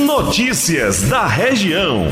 Notícias da região.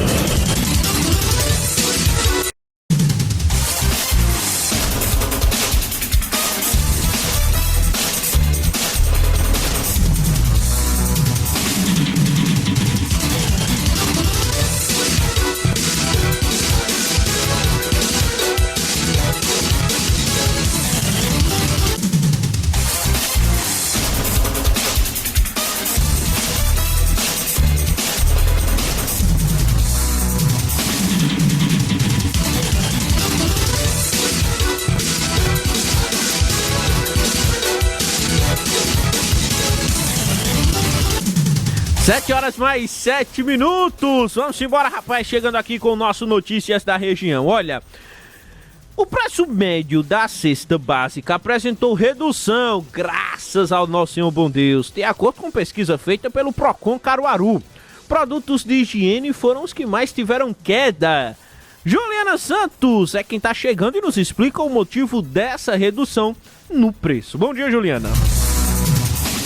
Sete horas mais 7 minutos. Vamos embora, rapaz, chegando aqui com o nosso Notícias da Região. Olha, o preço médio da cesta básica apresentou redução, graças ao nosso Senhor bom Deus, de acordo com pesquisa feita pelo Procon Caruaru. Produtos de higiene foram os que mais tiveram queda. Juliana Santos é quem está chegando e nos explica o motivo dessa redução no preço. Bom dia, Juliana.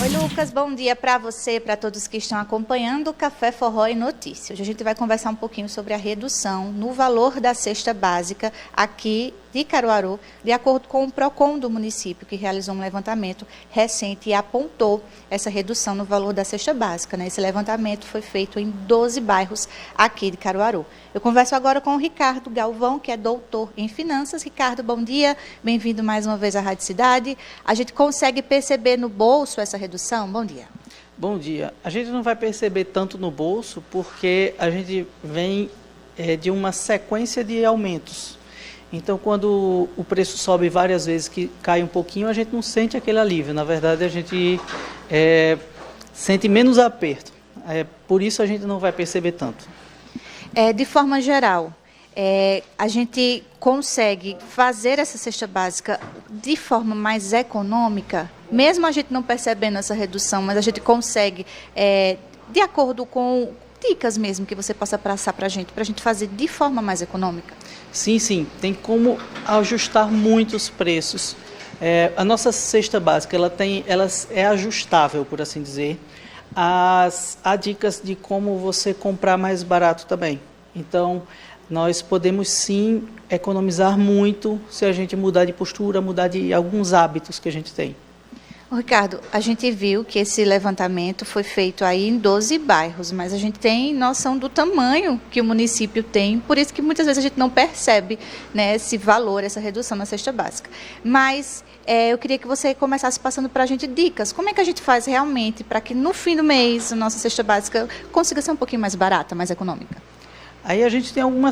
Oi, Lucas, bom dia para você, para todos que estão acompanhando o Café Forró e Notícias. Hoje a gente vai conversar um pouquinho sobre a redução no valor da cesta básica aqui de Caruaru, de acordo com o Procon do município, que realizou um levantamento recente e apontou essa redução no valor da cesta básica, né? Esse levantamento foi feito em 12 bairros aqui de Caruaru. Eu converso agora com o Ricardo Galvão, que é doutor em finanças. Ricardo, bom dia, bem-vindo mais uma vez à Rádio Cidade. A gente consegue perceber no bolso essa redução? Bom dia. Bom dia. A gente não vai perceber tanto no bolso porque a gente vem de uma sequência de aumentos. Então, quando o preço sobe várias vezes, que cai um pouquinho, a gente não sente aquele alívio. Na verdade, a gente sente menos aperto. Por isso, a gente não vai perceber tanto. De forma geral, a gente consegue fazer essa cesta básica de forma mais econômica, mesmo a gente não percebendo essa redução, mas a gente consegue, de acordo com dicas mesmo que você possa passar para a gente fazer de forma mais econômica? Sim. Tem como ajustar muitos preços. A nossa cesta básica, ela é ajustável, por assim dizer. Há dicas de como você comprar mais barato também. Então, nós podemos sim economizar muito se a gente mudar de postura, mudar de alguns hábitos que a gente tem. Ricardo, a gente viu que esse levantamento foi feito aí em 12 bairros, mas a gente tem noção do tamanho que o município tem, por isso que muitas vezes a gente não percebe, né, esse valor, essa redução na cesta básica. Mas eu queria que você começasse passando para a gente dicas. Como é que a gente faz realmente para que no fim do mês a nossa cesta básica consiga ser um pouquinho mais barata, mais econômica? Aí a gente tem uma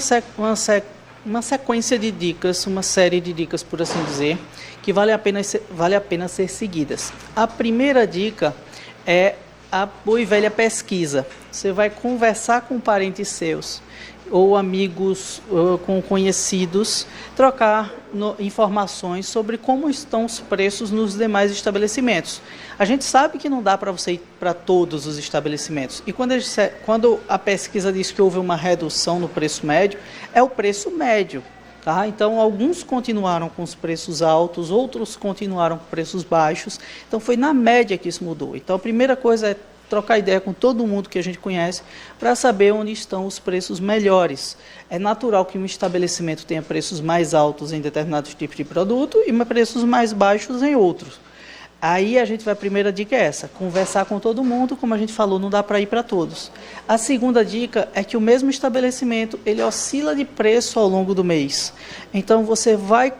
sequência de dicas, uma série de dicas, por assim dizer, que vale a pena ser seguidas. A primeira dica é a boa e velha pesquisa. Você vai conversar com parentes seus, ou amigos, ou com conhecidos, trocar informações sobre como estão os preços nos demais estabelecimentos. A gente sabe que não dá para você ir para todos os estabelecimentos. E quando a pesquisa diz que houve uma redução no preço médio, é o preço médio. Tá? Então, alguns continuaram com os preços altos, outros continuaram com preços baixos. Então, foi na média que isso mudou. Então, a primeira coisa é trocar ideia com todo mundo que a gente conhece para saber onde estão os preços melhores. É natural que um estabelecimento tenha preços mais altos em determinados tipos de produto e preços mais baixos em outros. Aí a primeira dica é essa, conversar com todo mundo, como a gente falou, não dá para ir para todos. A segunda dica é que o mesmo estabelecimento, ele oscila de preço ao longo do mês. Então, você vai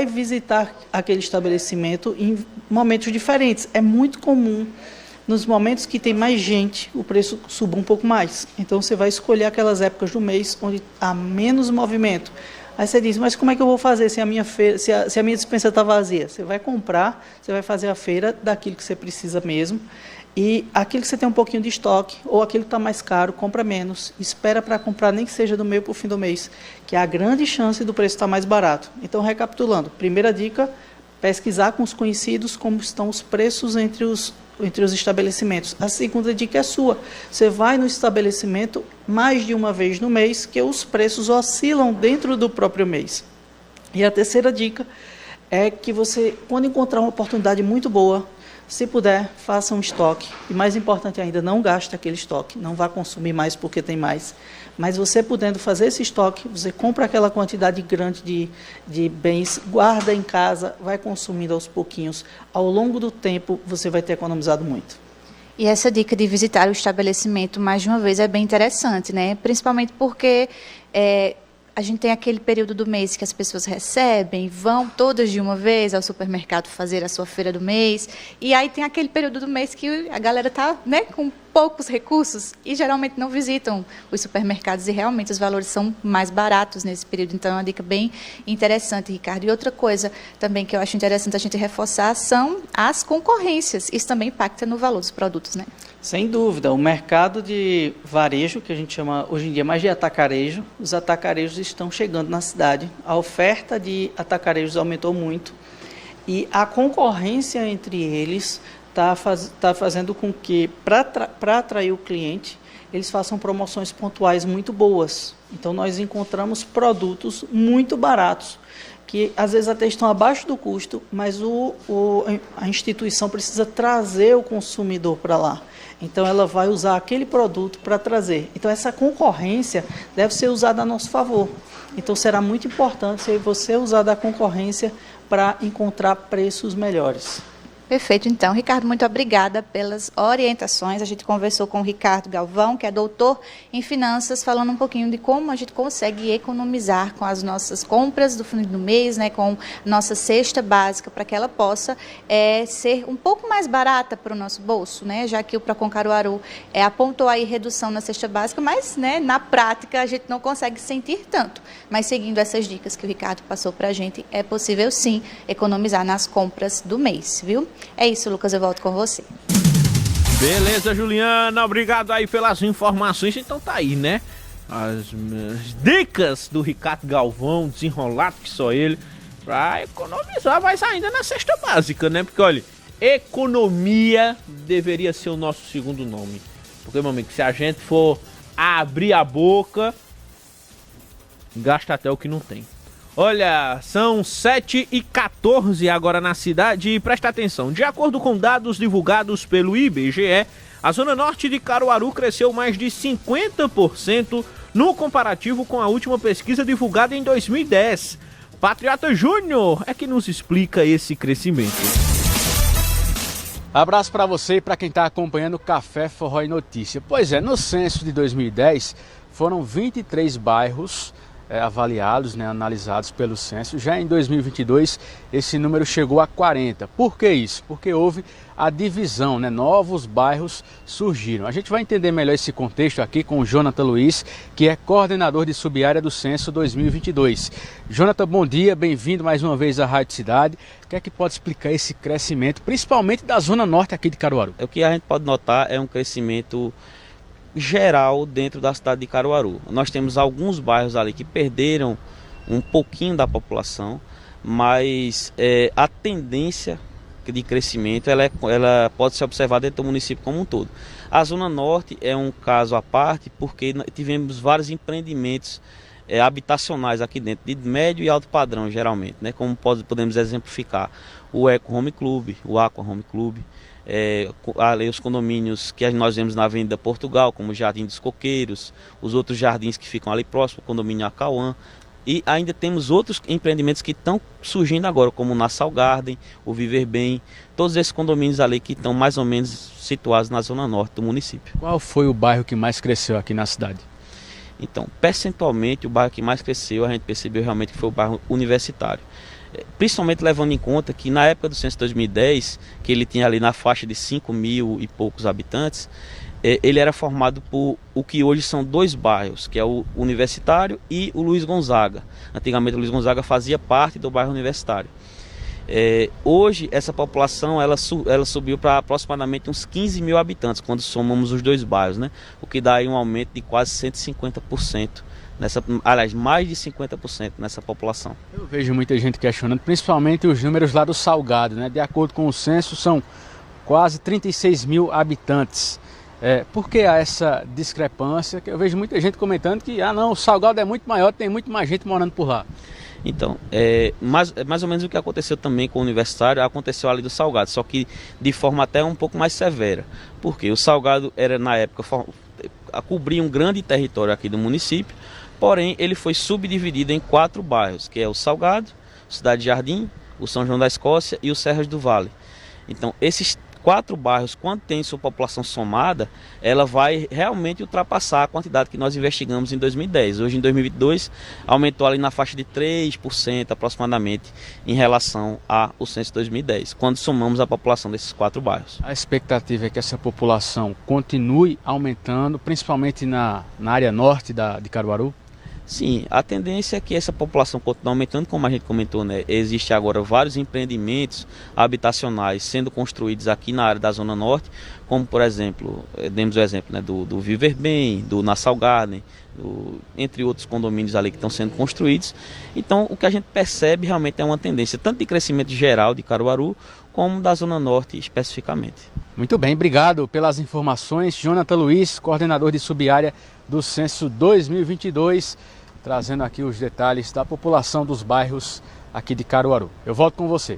visitar aquele estabelecimento em momentos diferentes. É muito comum, nos momentos que tem mais gente, o preço suba um pouco mais. Então, você vai escolher aquelas épocas do mês onde há menos movimento. Aí você diz, mas como é que eu vou fazer se a minha despensa está vazia? Você vai comprar, você vai fazer a feira daquilo que você precisa mesmo, e aquilo que você tem um pouquinho de estoque, ou aquilo que está mais caro, compra menos. Espera para comprar, nem que seja do meio para o fim do mês, que há a grande chance do preço estar mais barato. Então, recapitulando, primeira dica, pesquisar com os conhecidos como estão os preços entre os estabelecimentos. A segunda dica é sua. Você vai no estabelecimento mais de uma vez no mês, que os preços oscilam dentro do próprio mês. E a terceira dica é que você, quando encontrar uma oportunidade muito boa, Se puder, faça um estoque. E mais importante ainda, não gaste aquele estoque. Não vá consumir mais porque tem mais. Mas você podendo fazer esse estoque, você compra aquela quantidade grande de bens, guarda em casa, vai consumindo aos pouquinhos. Ao longo do tempo, você vai ter economizado muito. E essa dica de visitar o estabelecimento mais de uma vez é bem interessante, né? Principalmente porque a gente tem aquele período do mês que as pessoas recebem, vão todas de uma vez ao supermercado fazer a sua feira do mês, e aí tem aquele período do mês que a galera está, né, com poucos recursos e geralmente não visitam os supermercados e realmente os valores são mais baratos nesse período. Então é uma dica bem interessante, Ricardo. E outra coisa também que eu acho interessante a gente reforçar são as concorrências. Isso também impacta no valor dos produtos, né? Sem dúvida, o mercado de varejo, que a gente chama hoje em dia mais de atacarejo, os atacarejos estão chegando na cidade. A oferta de atacarejos aumentou muito e a concorrência entre eles está fazendo com que, para atrair o cliente, eles façam promoções pontuais muito boas. Então, nós encontramos produtos muito baratos, que às vezes até estão abaixo do custo, mas a instituição precisa trazer o consumidor para lá. Então, ela vai usar aquele produto para trazer. Então, essa concorrência deve ser usada a nosso favor. Então, será muito importante você usar da concorrência para encontrar preços melhores. Perfeito, então. Ricardo, muito obrigada pelas orientações. A gente conversou com o Ricardo Galvão, que é doutor em finanças, falando um pouquinho de como a gente consegue economizar com as nossas compras do fim do mês, né, com nossa cesta básica, para que ela possa ser um pouco mais barata para o nosso bolso, né, já que o Procon Caruaru apontou aí redução na cesta básica, mas, né, na prática a gente não consegue sentir tanto. Mas seguindo essas dicas que o Ricardo passou para a gente, é possível sim economizar nas compras do mês, viu? É isso, Lucas, eu volto com você. Beleza, Juliana, obrigado aí pelas informações. Então tá aí, né? As dicas do Ricardo Galvão, desenrolado que só ele, pra economizar mais ainda na cesta básica, né? Porque, olha, economia deveria ser o nosso segundo nome. Porque, meu amigo, se a gente for abrir a boca, gasta até o que não tem. Olha, são 7h14 agora na cidade e presta atenção. De acordo com dados divulgados pelo IBGE, a Zona Norte de Caruaru cresceu mais de 50% no comparativo com a última pesquisa divulgada em 2010. Patriota Júnior é que nos explica esse crescimento. Abraço para você e para quem está acompanhando o Café Forró e Notícia. Pois é, no censo de 2010 foram 23 bairros avaliados, né, analisados pelo censo. Já em 2022 esse número chegou a 40. Por que isso? Porque houve a divisão, né, novos bairros surgiram. A gente vai entender melhor esse contexto aqui com o Jonathan Luiz, que é coordenador de subárea do censo 2022. Jonathan, bom dia, bem-vindo mais uma vez à Rádio Cidade. O que é que pode explicar esse crescimento, principalmente da Zona Norte aqui de Caruaru? O que a gente pode notar é um crescimento geral dentro da cidade de Caruaru. Nós temos alguns bairros ali que perderam um pouquinho da população, mas a tendência de crescimento ela pode ser observada dentro do município como um todo. A Zona Norte é um caso à parte porque tivemos vários empreendimentos habitacionais aqui dentro, de médio e alto padrão geralmente, né? Como podemos exemplificar o Eco Home Club, o Aqua Home Club, os condomínios que nós vemos na Avenida Portugal, como o Jardim dos Coqueiros, os outros jardins que ficam ali próximo, o condomínio Acauã, e ainda temos outros empreendimentos que estão surgindo agora, como o Nassau Garden, o Viver Bem, todos esses condomínios ali que estão mais ou menos situados na zona norte do município. Qual foi o bairro que mais cresceu aqui na cidade? Então, percentualmente, o bairro que mais cresceu, a gente percebeu realmente que foi o bairro Universitário. Principalmente levando em conta que na época do censo de 2010, que ele tinha ali na faixa de 5 mil e poucos habitantes, ele era formado por o que hoje são dois bairros, que é o Universitário e o Luiz Gonzaga. Antigamente o Luiz Gonzaga fazia parte do bairro Universitário. Hoje essa população ela subiu para aproximadamente uns 15 mil habitantes, quando somamos os dois bairros, né? O que dá aí um aumento de quase 150%. Aliás, mais de 50% nessa população. Eu vejo muita gente questionando, principalmente os números lá do Salgado, né? De acordo com o censo, são quase 36 mil habitantes. Por que há essa discrepância? Eu vejo muita gente comentando que o Salgado é muito maior, tem muito mais gente morando por lá. Então, mais ou menos o que aconteceu também com o Universitário, aconteceu ali do Salgado, só que de forma até um pouco mais severa. Porque o Salgado era, na época, cobria um grande território aqui do município, porém ele foi subdividido em 4 bairros, que é o Salgado, Cidade Jardim, o São João da Escócia e o Serras do Vale. Então, esses 4 bairros, quando tem sua população somada, ela vai realmente ultrapassar a quantidade que nós investigamos em 2010. Hoje, em 2022, aumentou ali na faixa de 3% aproximadamente em relação ao censo de 2010, quando somamos a população desses 4 bairros. A expectativa é que essa população continue aumentando, principalmente na área norte de Caruaru? Sim, a tendência é que essa população continue aumentando, como a gente comentou, né? Existe agora vários empreendimentos habitacionais sendo construídos aqui na área da Zona Norte, como por exemplo, demos o exemplo, né, do Viver Bem, do Nassau Garden, entre outros condomínios ali que estão sendo construídos. Então, o que a gente percebe realmente é uma tendência tanto de crescimento geral de Caruaru, como da Zona Norte especificamente. Muito bem, obrigado pelas informações. Jonathan Luiz, coordenador de subárea do Censo 2022, trazendo aqui os detalhes da população dos bairros aqui de Caruaru. Eu volto com você.